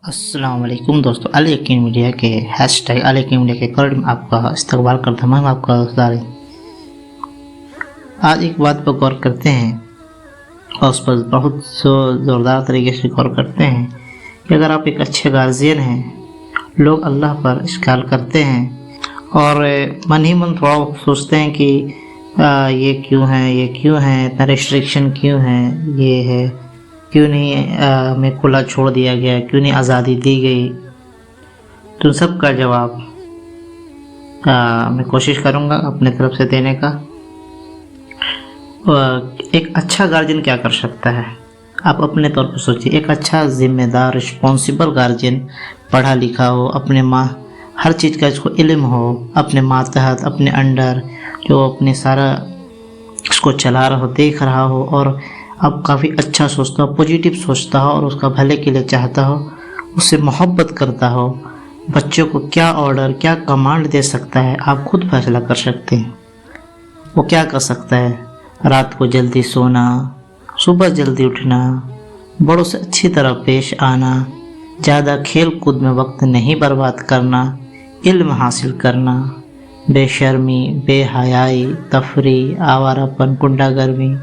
अस्सलाम वालेकुम दोस्तों, अल यकीन मीडिया के हैशटैग अल यकीन मीडिया के कमेंट में आपका इस्तकबाल करता हूँ। मैं आपका दोस्त आज एक बात पर गौर करते हैं और उस पर बहुत ज़ोरदार तरीके से गौर करते हैं कि अगर आप एक अच्छे गार्जियन हैं, लोग अल्लाह पर इश्काल करते हैं और मन ही मन थोड़ा सोचते हैं कि ये क्यों है, इतना रिस्ट्रिक्शन क्यों है, ये है क्यों नहीं हमें खुला छोड़ दिया गया, क्यों नहीं आज़ादी दी गई। तो सब का जवाब मैं कोशिश करूँगा अपने तरफ से देने का। एक अच्छा गार्जियन क्या कर सकता है, आप अपने तौर पर सोचिए। एक अच्छा ज़िम्मेदार रिस्पॉन्सिबल गार्जियन पढ़ा लिखा हो, अपने माँ हर चीज़ का इसको इल्म हो, अपने मातहत अपने अंडर जो अपने सारा इसको चला रहा हो, देख रहा हो और अब काफ़ी अच्छा सोचता हो, पॉजिटिव सोचता हो और उसका भले के लिए चाहता हो, उससे मोहब्बत करता हो। बच्चों को क्या ऑर्डर क्या कमांड दे सकता है आप खुद फैसला कर सकते हैं। वो क्या कर सकता है, रात को जल्दी सोना, सुबह जल्दी उठना, बड़ों से अच्छी तरह पेश आना, ज़्यादा खेल कूद में वक्त नहीं बर्बाद करना, इल्म हासिल करना, बेशर्मी, बेहयाई, तफरी, आवारापन, गुंडागर्दी,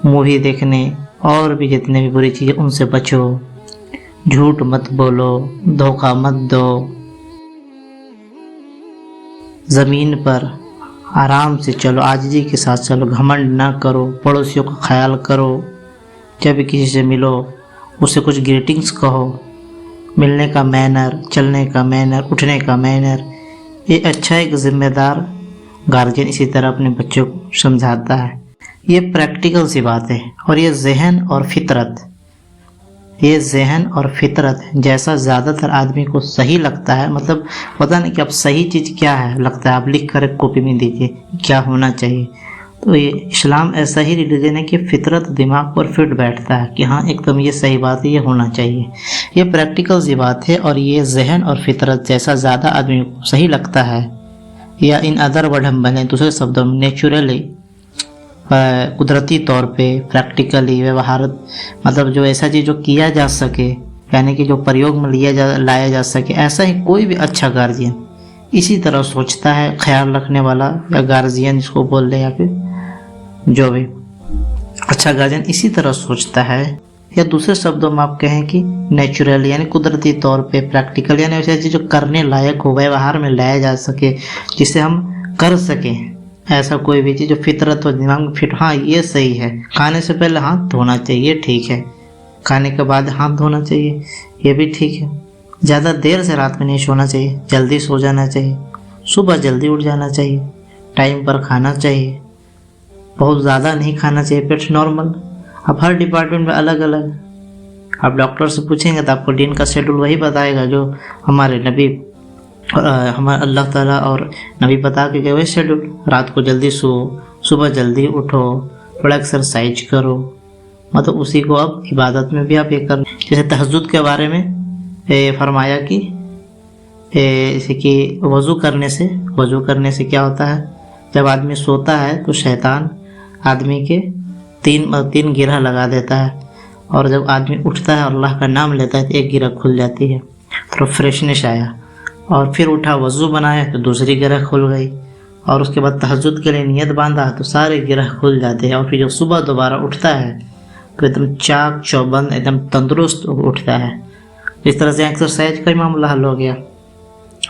मूवी देखने और भी जितने भी बुरी चीज़ें उनसे बचो, झूठ मत बोलो, धोखा मत दो, ज़मीन पर आराम से चलो, आजिज़ी के साथ चलो, घमंड ना करो, पड़ोसियों का ख्याल करो, जब भी किसी से मिलो उससे कुछ ग्रीटिंग्स कहो, मिलने का मैनर, चलने का मैनर, उठने का मैनर। ये अच्छा एक ज़िम्मेदार गार्जियन इसी तरह अपने बच्चों को समझाता है। ये प्रैक्टिकल सी बात है और ये जहन और फितरत जैसा ज़्यादातर आदमी को सही लगता है, मतलब पता नहीं कि अब सही चीज़ क्या है, लगता है आप लिख कर एक कॉपी में दीजिए क्या होना चाहिए। तो ये इस्लाम ऐसा ही रिलीजन है कि फितरत दिमाग पर फिट बैठता है कि हाँ एकदम ये सही बात है, ये होना चाहिए। ये प्रैक्टिकल सी बात है और ये जहन और फितरत जैसा ज़्यादा आदमी को सही लगता है, या इन अदर वर्ड हम बने दूसरे शब्दों में नेचुरली, कुदरती तौर पे, प्रैक्टिकली, व्यवहार, मतलब जो ऐसा चीज़ जो किया जा सके, यानी कि जो प्रयोग में लाया जा सके, ऐसा ही कोई भी अच्छा गार्जियन इसी तरह सोचता है। ख्याल रखने वाला या गार्जियन जिसको बोल रहे हैं, या फिर जो भी अच्छा गार्जियन इसी तरह सोचता है, या दूसरे शब्दों में आप कहें कि नेचुरली यानी कुदरती तौर पे, प्रैक्टिकल यानी ऐसी चीज़ जो करने लायक हो, व्यवहार में लाया जा सके, जिसे हम कर सकें। ऐसा कोई भी चीज़ जो फितरत और दिमाग में फिट, हाँ ये सही है, खाने से पहले हाथ धोना चाहिए, ठीक है, खाने के बाद हाथ धोना चाहिए, ये भी ठीक है, ज़्यादा देर से रात में नहीं सोना चाहिए, जल्दी सो जाना चाहिए, सुबह जल्दी उठ जाना चाहिए, टाइम पर खाना चाहिए, बहुत ज़्यादा नहीं खाना चाहिए, पेट नॉर्मल। अब हर डिपार्टमेंट में अलग अलग, आप डॉक्टर से पूछेंगे तो आपको दिन का शेड्यूल वही बताएगा जो हमारे नबी हमारे अल्लाह ताला और नबी बता के गए वही शेड्यूल। रात को जल्दी सो, सुबह जल्दी उठो, थोड़ा एक्सरसाइज करो, मतलब उसी को अब इबादत में भी आप ये कर। जैसे तहज्जुद के बारे में फरमाया कि जैसे कि वज़ू करने से क्या होता है, जब आदमी सोता है तो शैतान आदमी के तीन गिरह लगा देता है, और जब आदमी उठता है और अल्लाह का नाम लेता है तो एक गिरह खुल जाती है, थोड़ा फ्रेशनेस आया, और फिर उठा वज़ू बनाया तो दूसरी गिरह खुल गई, और उसके बाद तहज्जुद के लिए नियत बांधा तो सारे गिरह खुल जाते हैं, और फिर जब सुबह दोबारा उठता है तो एकदम चाक चौबंद एकदम तंदुरुस्त उठता है। इस तरह से एक्सरसाइज का मामला हल हो गया।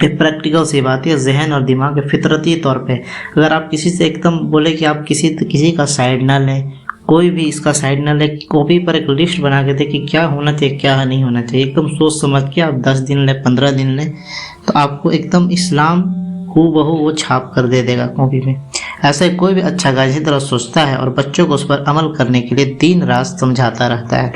एक प्रैक्टिकल सी बात है, जहन और दिमाग के फितरती तौर पे अगर आप किसी से एकदम बोले कि आप किसी का साइड ना लें, कोई भी इसका साइड ना ले, कॉपी पर एक लिस्ट बना के दे कि क्या होना चाहिए क्या नहीं होना चाहिए, एकदम सोच समझ के आप 10 दिन लें 15 दिन लें, तो आपको एकदम इस्लाम हूबहू वो छाप कर दे देगा कॉपी में। ऐसा कोई भी अच्छा गार्जियन तरह सोचता है और बच्चों को उस पर अमल करने के लिए दिन रात समझाता रहता है,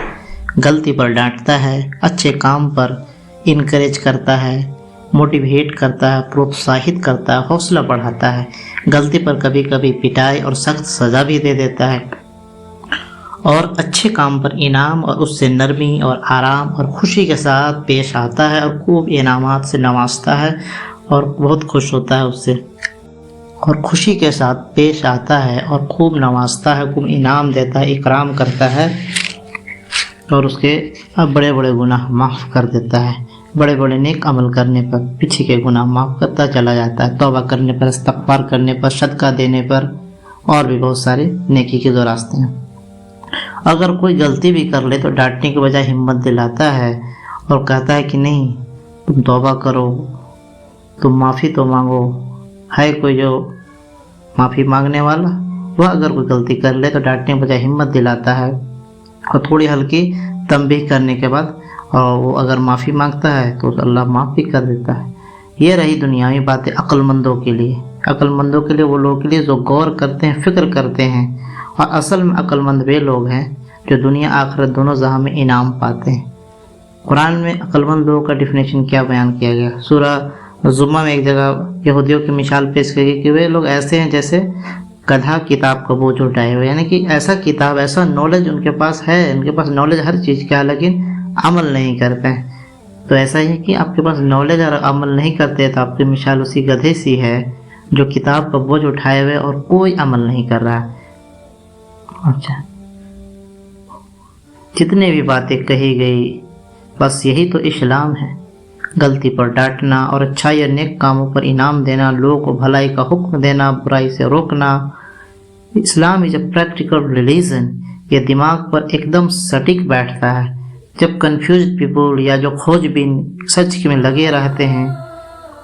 गलती पर डांटता है, अच्छे काम पर इनकरेज करता है, मोटिवेट करता है, प्रोत्साहित करता है, हौसला बढ़ाता है, गलती पर कभी कभी पिटाई और सख्त सज़ा भी दे देता है, और अच्छे काम पर इनाम और उससे नरमी और आराम और खुशी के साथ पेश आता है, और खूब इनामात से नवाजता है और बहुत खुश होता है उससे, और खुशी के साथ पेश आता है और खूब नवाजता है, खूब इनाम देता है, इकराम करता है, और उसके अब बड़े बड़े गुनाह माफ़ कर देता है, बड़े बड़े नेक अमल करने पर पीछे के गुनाह माफ़ करता चला जाता है, तौबा करने पर, इस्तग़फ़ार करने पर, सदका देने पर, और भी बहुत सारे नेकी के दो रास्ते हैं। अगर कोई गलती भी कर ले तो डांटने के बजाय हिम्मत दिलाता है और कहता है कि नहीं, तुम तौबा करो, तुम माफ़ी तो मांगो, है कोई जो माफ़ी मांगने वाला। वह अगर कोई गलती कर ले तो डांटने के बजाय हिम्मत दिलाता है और थोड़ी हल्की तंबीह करने के बाद और वो अगर माफ़ी मांगता है तो अल्लाह माफ़ भी कर देता है। ये रही दुनियावी बातें अक्लमंदों के लिए, अक्लमंदों के लिए, वो लोगों के लिए जो गौर करते हैं, फ़िक्र करते हैं। और असल में अक्लमंद वे लोग हैं जो दुनिया आखिरत दोनों जहां में इनाम पाते हैं। कुरान में अक्लमंद लोगों का डिफिनेशन क्या बयान किया गया? सूरह जुमा में एक जगह यहूदियों की मिसाल पेश की गई कि वे लोग ऐसे हैं जैसे गधा किताब का बोझ उठाए हुए, यानी कि ऐसा किताब, ऐसा नॉलेज उनके पास है, उनके पास नॉलेज हर चीज़ का है, लेकिन अमल नहीं करते हैं। तो ऐसा ही है कि आपके पास नॉलेज और अमल नहीं करते तो आपकी मिसाल उसी गधे सी है जो किताब का बोझ उठाए हुए और कोई अमल नहीं कर रहा है। अच्छा, जितने भी बातें कही गई बस यही तो इस्लाम है। गलती पर डांटना और अच्छाई या नेक कामों पर इनाम देना, लोगों को भलाई का हुक्म देना, बुराई से रोकना। Islam is a practical religion. ये दिमाग पर एकदम सटीक बैठता है। जब कंफ्यूज पीपल या जो खोजबीन सच में लगे रहते हैं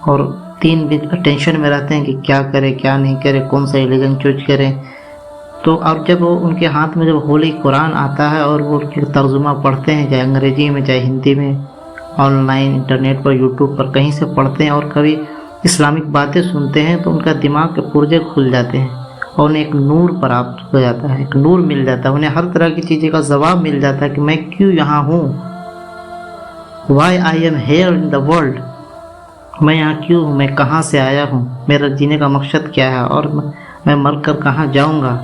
और 3 दिन टेंशन में रहते हैं कि क्या करें क्या नहीं करें, कौन सा रिलीजन चूज करें, तो अब जब वो उनके हाथ में जब होली कुरान आता है और वो उसके तर्जुमा पढ़ते हैं, चाहे अंग्रेजी में चाहे हिंदी में, ऑनलाइन इंटरनेट पर, यूट्यूब पर कहीं से पढ़ते हैं और कभी इस्लामिक बातें सुनते हैं, तो उनका दिमाग के पुर्जे खुल जाते हैं और उन्हें एक नूर प्राप्त हो जाता है, एक नूर मिल जाता है। उन्हें हर तरह की चीज़ें का जवाब मिल जाता है कि मैं क्यों यहाँ हूँ, why I am here in the world, मैं यहाँ क्यों हूँ, मैं कहाँ से आया हूँ, मेरा जीने का मकसद क्या है और मैं मर कर कहाँ जाऊँगा।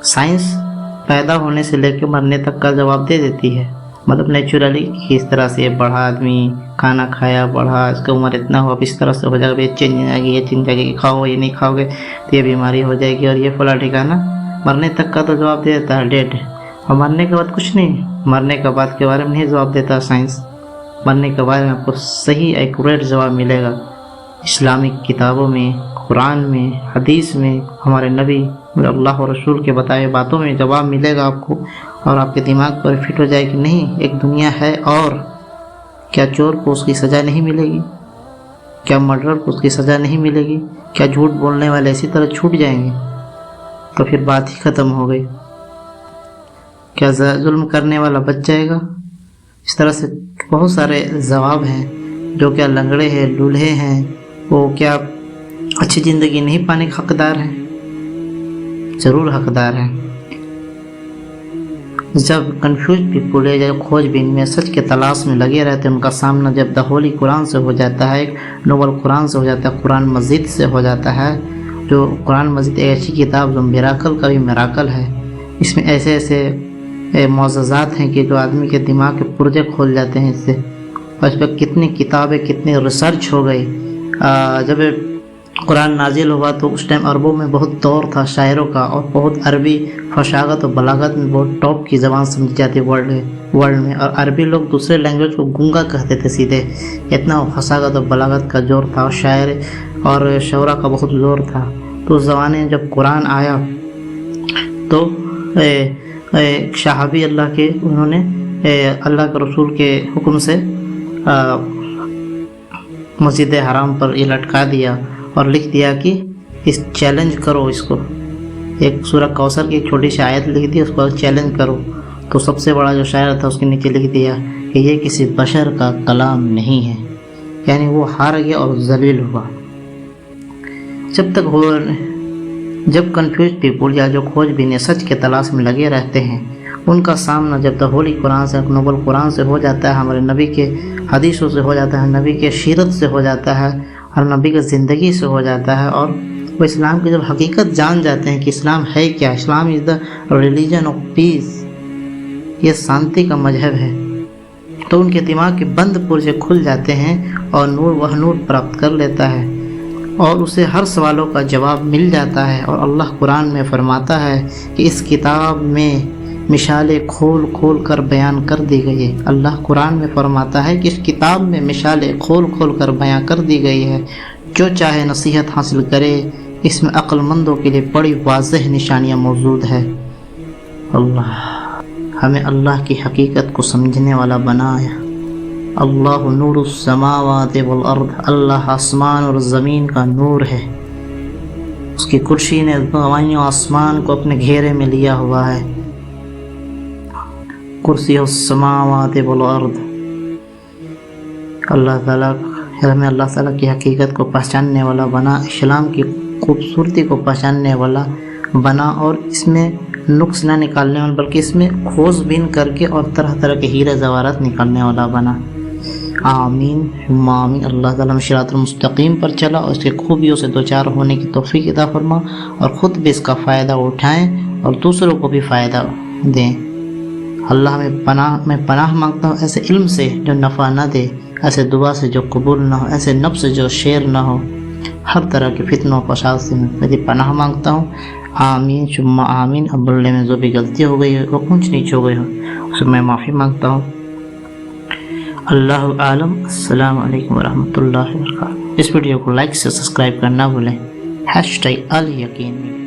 साइंस पैदा होने से लेकर मरने तक का जवाब दे देती है, मतलब नेचुरली किस तरह से बढ़ा, आदमी खाना खाया बढ़ा, इसका उम्र इतना हो, अब इस तरह से हो जाएगा, ये चेंज आएगी, ये चेंज आएगी, खाओ ये नहीं खाओगे तो ये बीमारी हो जाएगी और ये फला ठिकाना। मरने तक का तो जवाब दे देता है डेट, और मरने के बाद कुछ नहीं, मरने के बाद के बारे में नहीं जवाब देता साइंस। मरने के बारे में आपको सही एक्यूरेट जवाब मिलेगा इस्लामिक किताबों में, कुरान में, हदीस में, हमारे नबी अल्लाह और रसूल के बताए बातों में जवाब मिलेगा आपको, और आपके दिमाग पर फिट हो जाए कि नहीं, एक दुनिया है। और क्या चोर को उसकी सज़ा नहीं मिलेगी? क्या मर्डर को उसकी सज़ा नहीं मिलेगी? क्या झूठ बोलने वाले इसी तरह छूट जाएंगे? तो फिर बात ही ख़त्म हो गई। क्या जुल्म करने वाला बच जाएगा? इस तरह से बहुत सारे जवाब हैं। जो क्या लंगड़े हैं, लूल्हे हैं, वो क्या अच्छी ज़िंदगी नहीं पाने के हकदार हैं? ज़रूर हकदार हैं। जब कंफ्यूज पीपल है, जब खोजबीन में सच के तलाश में लगे रहते हैं, उनका सामना जब द होली कुरान से हो जाता है, एक नोबल कुरान से हो जाता है, कुरान मस्जिद से हो जाता है, जो कुरान मस्जिद एक ऐसी किताब जो मिराकल का भी मिराकल है। इसमें ऐसे ऐसे मौजज़ात हैं कि जो आदमी के दिमाग के पुर्जे खोल जाते हैं इससे। और इस पर कितनी किताबें, कितनी रिसर्च हो गई। जब कुरान नाजिल हुआ तो उस टाइम अरबों में बहुत दौर था शायरों का, और बहुत अरबी फशागत और बलागत में बहुत टॉप की ज़बान समझी जाती वर्ल्ड में। और अरबी लोग दूसरे लैंग्वेज को गूंगा कहते थे सीधे, इतना फशागत और बलागत का जोर था, और शायर और शौरा का बहुत जोर था। तो उस ज़माने में जब कुरान आया तो शहाबी अल्लाह के, उन्होंने अल्लाह के रसूल के हुक्म से मस्जिद हराम पर ये लटका दिया और लिख दिया कि इस चैलेंज करो इसको। एक सूरह कौसर की एक छोटी सी आयत लिख दी, उसको चैलेंज करो। तो सबसे बड़ा जो शायर था उसके नीचे लिख दिया कि ये किसी बशर का कलाम नहीं है, यानी वो हार गया और जलील हुआ। जब कंफ्यूज पीपल या जो खोजबीन सच के तलाश में लगे रहते हैं, उनका सामना जब द होली कुरान से, नोबल कुरान से हो जाता है, हमारे नबी के हदीसों से हो जाता है, नबी के सीरत से हो जाता है और नबी की ज़िंदगी से हो जाता है, और वो इस्लाम की जब हकीकत जान जाते हैं कि इस्लाम है क्या, Islam is the religion of peace, ये शांति का मजहब है, तो उनके दिमाग के बंद पुर्जे खुल जाते हैं और वह नूर प्राप्त कर लेता है और उसे हर सवालों का जवाब मिल जाता है। और अल्लाह कुरान में फरमाता है कि इस किताब में مثالیں کھول کھول کر بیان کر دی گئی ہے۔ اللہ قرآن میں فرماتا ہے کہ اس کتاب میں مثالیں کھول کھول کر بیان کر دی گئی ہے، جو چاہے نصیحت حاصل کرے، اس میں عقل مندوں کے لیے بڑی واضح نشانیاں موجود ہے۔ اللہ ہمیں اللہ کی حقیقت کو سمجھنے والا بنایا۔ اللہ نور السماوات والارض، اللہ آسمان اور زمین کا نور ہے، اس کی کرسی نے زمین و آسمان کو اپنے گھیرے میں لیا ہوا ہے۔ کرسی السماوات والارض، اللہ تعالیٰ ہمیں اللہ تعالیٰ کی حقیقت کو پہچاننے والا بنا، اسلام کی خوبصورتی کو پہچاننے والا بنا، اور اس میں نقص نہ نکالنے والا بلکہ اس میں کھوج بین کر کے اور طرح طرح کے ہیرے زوارت نکالنے والا بنا۔ آمین ثم آمین۔ اللہ تعالیٰ ہمیں صراط المستقیم پر چلا اور اس کے خوبیوں سے دوچار ہونے کی توفیق عطا فرما، اور خود بھی اس کا فائدہ اٹھائیں اور دوسروں کو بھی فائدہ دیں۔ اللہ میں پناہ مانگتا ہوں ایسے علم سے جو نفع نہ دے، ایسے دعا سے جو قبول نہ ہو، ایسے نفس سے جو شیر نہ ہو، ہر طرح کے فتنوں فساد سے میں پناہ مانگتا ہوں۔ آمین ثم آمین۔ اب بولنے میں جو بھی غلطی ہو گئی ہو، اونچ نیچ ہو گئی ہو، اس میں معافی مانگتا ہوں۔ اللہ عالم۔ السلام علیکم ورحمۃ اللہ وبرکاتہ۔ اس ویڈیو کو لائک سے سبسکرائب کرنا بھولیں۔ #الیقین۔